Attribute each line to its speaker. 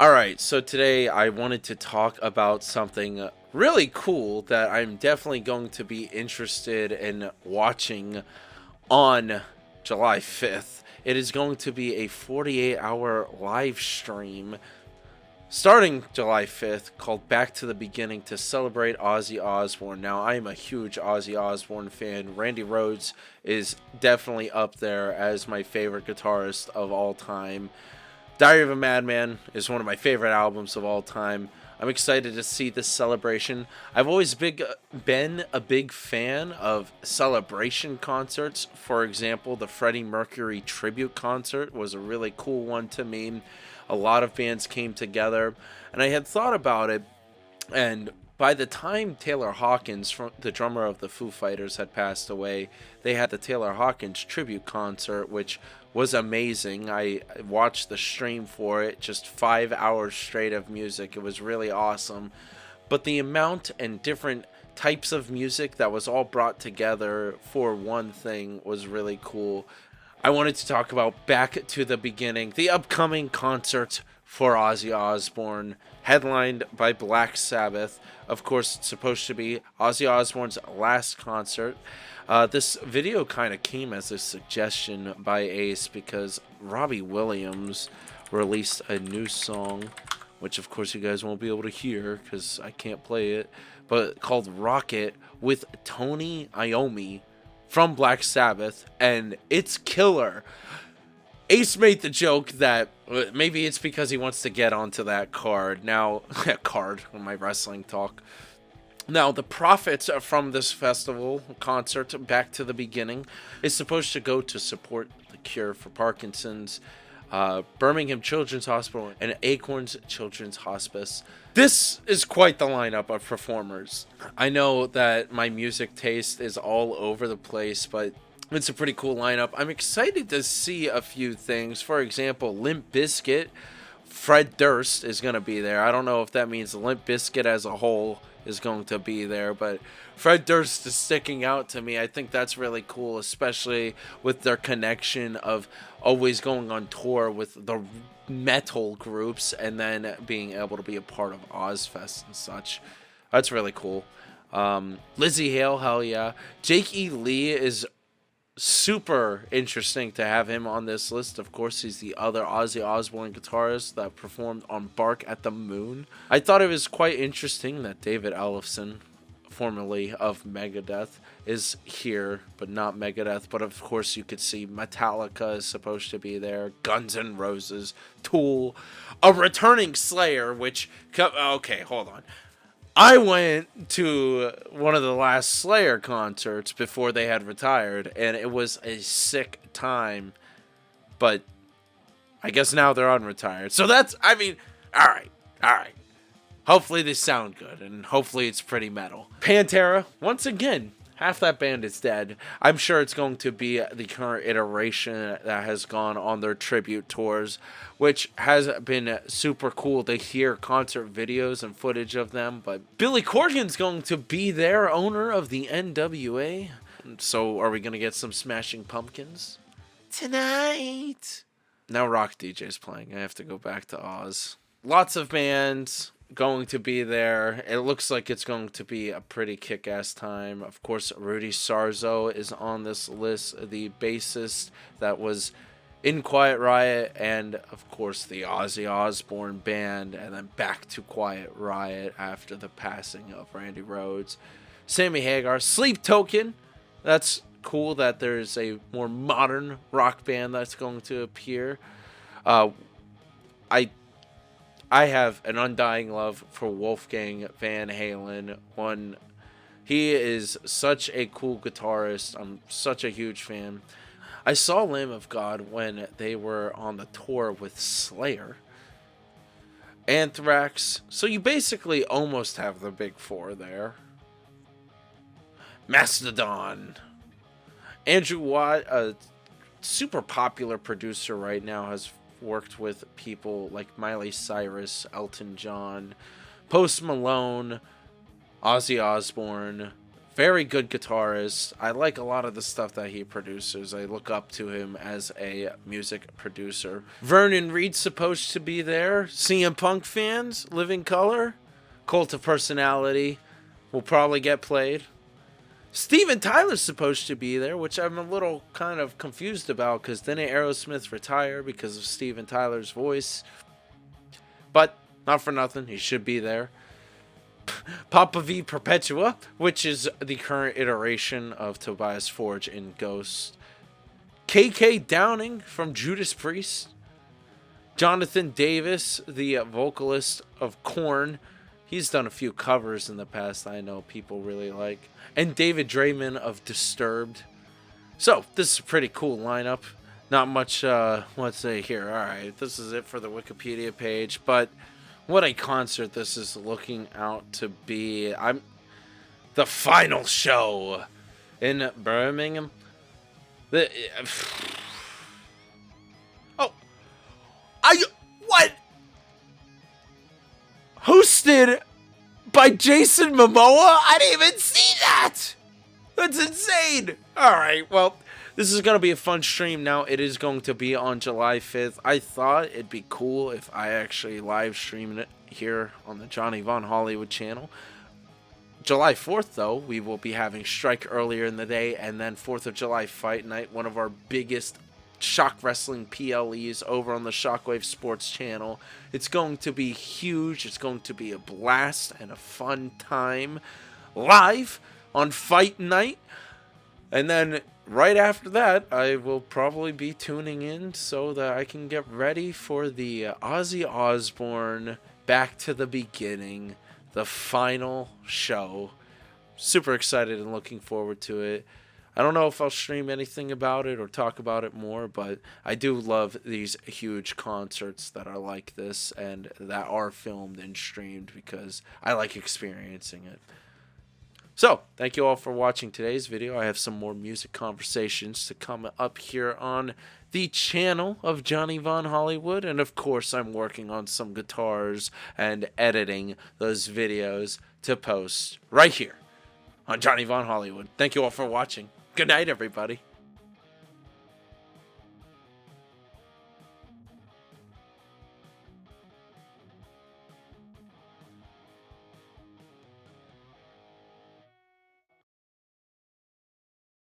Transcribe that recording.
Speaker 1: All right, so today I wanted to talk about something really cool that I'm definitely going to be interested in watching on July 5th. It is going to be a 48-hour live stream starting July 5th called Back to the Beginning to celebrate Ozzy Osbourne. Now, I am a huge Ozzy Osbourne fan. Randy Rhoads is definitely up there as my favorite guitarist of all time. Diary of a Madman is one of my favorite albums of all time. I'm excited to see this celebration. I've always been a big fan of celebration concerts. For example, the Freddie Mercury tribute concert was a really cool one to me. A lot of bands came together, and I had thought about it, and by the time Taylor Hawkins, the drummer of the Foo Fighters, had passed away, they had the Taylor Hawkins tribute concert, which was amazing. I watched the stream for it, just 5 hours straight of music. It was really awesome. But the amount and different types of music that was all brought together for one thing was really cool. I wanted to talk about Back to the Beginning, the upcoming concert for Ozzy Osbourne, headlined by Black Sabbath. Of course, it's supposed to be Ozzy Osbourne's last concert. This video kind of came as a suggestion by Ace because Robbie Williams released a new song, which of course you guys won't be able to hear because I can't play it, but called Rocket with Tony Iommi from Black Sabbath, and it's killer. Ace made the joke that maybe it's because he wants to get onto that card. Now, card on my wrestling talk. Now, the profits from this festival concert, Back to the Beginning, is supposed to go to support the cure for Parkinson's, Birmingham Children's Hospital, and Acorns Children's Hospice. This is quite the lineup of performers. I know that my music taste is all over the place, but it's a pretty cool lineup. I'm excited to see a few things. For example, Limp Bizkit, Fred Durst is going to be there. I don't know if that means Limp Bizkit as a whole is going to be there, but Fred Durst is sticking out to me. I think that's really cool, especially with their connection of always going on tour with the metal groups and then being able to be a part of Ozfest and such. That's really cool. Lizzie Hale, hell yeah. Jake E. Lee is super interesting to have him on this list. Of course, he's the other Ozzy Osbourne guitarist that performed on Bark at the Moon. I thought it was quite interesting that David Ellefson, formerly of Megadeth, is here, but not Megadeth. But of course, you could see Metallica is supposed to be there, Guns N' Roses, Tool, a returning Slayer, which... Okay, hold on. I went to one of the last Slayer concerts before they had retired, and it was a sick time. But I guess now they're unretired. So that's, I mean, alright. Hopefully they sound good, and hopefully it's pretty metal. Pantera, once again, half that band is dead. I'm sure it's going to be the current iteration that has gone on their tribute tours, which has been super cool to hear concert videos and footage of them. But Billy Corgan's going to be there, owner of the NWA. So are we going to get some Smashing Pumpkins tonight? Now Rock DJ's playing. I have to go back to Oz. Lots of bands going to be there. It looks like it's going to be a pretty kick-ass time. Of course, Rudy Sarzo is on this list, the bassist that was in Quiet Riot, and of course the Ozzy Osbourne band, and then back to Quiet Riot after the passing of Randy Rhoads. Sammy Hagar, Sleep Token. That's cool that there's a more modern rock band that's going to appear. I have an undying love for Wolfgang Van Halen. He is such a cool guitarist. I'm such a huge fan. I saw Lamb of God when they were on the tour with Slayer, Anthrax. So you basically almost have the big four there. Mastodon. Andrew Watt, a super popular producer right now, has worked with people like Miley Cyrus, Elton John, Post Malone, Ozzy Osbourne, Very good guitarist. I like a lot of the stuff that he produces. I look up to him as a music producer. Vernon Reed's supposed to be there. CM Punk fans, Living Color, Cult of Personality will probably get played. Steven Tyler's supposed to be there, which I'm a little kind of confused about because didn't Aerosmith retire because of Steven Tyler's voice? But not for nothing, he should be there. Papa V Perpetua, which is the current iteration of Tobias Forge in Ghost. KK Downing from Judas Priest. Jonathan Davis, the vocalist of Korn. He's done a few covers in the past I know people really like. And David Draymond of Disturbed. So, this is a pretty cool lineup. Not much, let's say here. Alright, this is it for the Wikipedia page. But what a concert this is looking out to be. The final show in Birmingham. What? Hosted by Jason Momoa? I didn't even see that! That's insane! Alright, well, this is going to be a fun stream now. It is going to be on July 5th. I thought it'd be cool if I actually live streamed it here on the Johnny Von Hollywood channel. July 4th, though, we will be having Strike earlier in the day, and then 4th of July Fight Night, one of our biggest Shock Wrestling PLEs over on the Shockwave Sports channel. It's going to be huge. It's going to be a blast and a fun time live on Fight Night. And then right after that, I will probably be tuning in so that I can get ready for the Ozzy Osbourne Back to the Beginning, the final show. Super excited and looking forward to it. I don't know if I'll stream anything about it or talk about it more, but I do love these huge concerts that are like this and that are filmed and streamed because I like experiencing it. So, thank you all for watching today's video. I have some more music conversations to come up here on the channel of Johnny Von Hollywood. And of course, I'm working on some guitars and editing those videos to post right here on Johnny Von Hollywood. Thank you all for watching. Good night, everybody.